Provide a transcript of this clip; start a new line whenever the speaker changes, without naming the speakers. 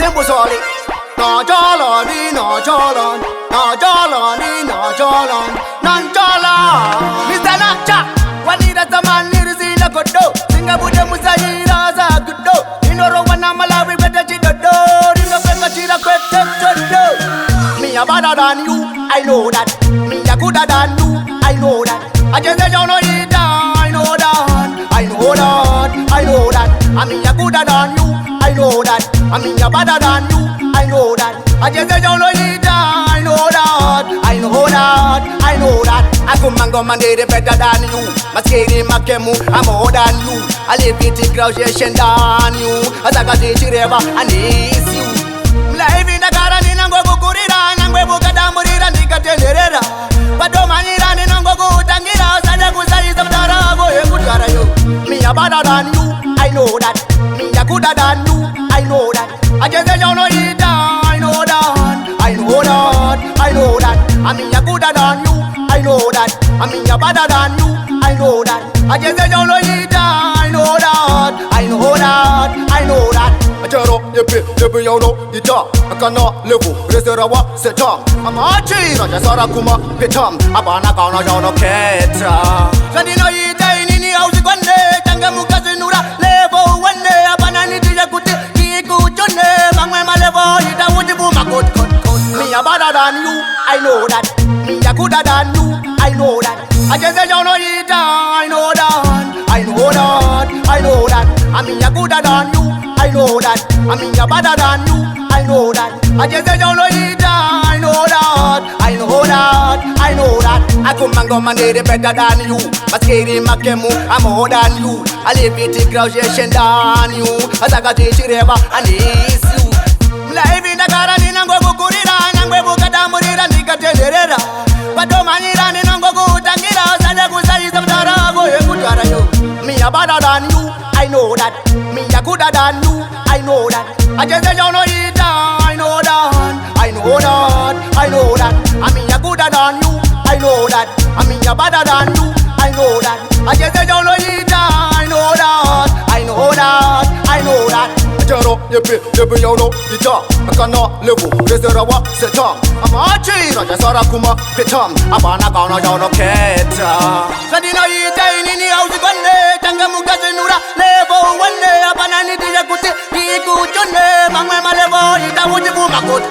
simple solid. No jolly, no jolly, no jolly, no jolly, non jolly. Mr. Nacha, what need a man near the Nakodo? Singabude Musaira, Zagudo. You know, when I'm alive, we better cheat the door. In the Pekachira, me a better than you, I know that. Me a gooder than you, I know that. I just say you know it, I know that. I know that, I know that. I mean a gooder than you, I know that. I mean a better than you, I know that. I just say you know it, I know that. I know that, I know that. I come and go and they better than you. Maskeri makemu, I'm more than you. I live it in graduation than you. As I got it, I need you. Life in the garden, I'm going to go to Murira, Nika, but don't mind it, I'm going to go Tangira, Sadagusa is a Tarago, me a better than you, I know that. Me a gooder than you, I know that. I just say you know it, I know that. I know that, I know that. I mean a gooder than you, I know that. I mean a better than you, I know that. I just say you know it, I know that. I know that, I know that. Chero, yepi yono, ita, akana levu, reserawa, setam. Amachira, jasara kuma, pitam, abana kauna jono keta. Sadino ita inini ausi kwane, tanga mukazi nura, levo wane, abana niti yakuti, kiku chone, mangwe malevo, ita ujibu makut. Me a better than you, I know that. Me a gooder than you, I know that. I just say you know it, I know that. I know that, I know that. I mean a gooder than you, I know that. I mean a better than you, I know that. I just say you know it, I know that. I know that, I know that. I come and go and they better than you. Maskeri makemu, I'm more than you. I live it in graduation than you. As I got it, I need you. Life in the garden, I'm going to go to Murira, Nika, but don't mind it, I'm going to go Tangira, Sadagusa is a Tarago, me a better than you, I know that. Me a gooder than you, I know that. I just say you know it, I know that. I know that, I know that. I mean a gooder than you, I know that. I mean a better than you, I know that. I just say you know it, I know that. I know that, I know that. Chero, yepi yono, ita, akana levu, reserawa, setam. Amachira, jasara kuma, pitam, abana kauna jono keta. Sadino ita inini ausi kwane, tanga mukazi nura, levo wane, abana niti yakuti, kiku chone, mangwe malevo, ita ujibu makut.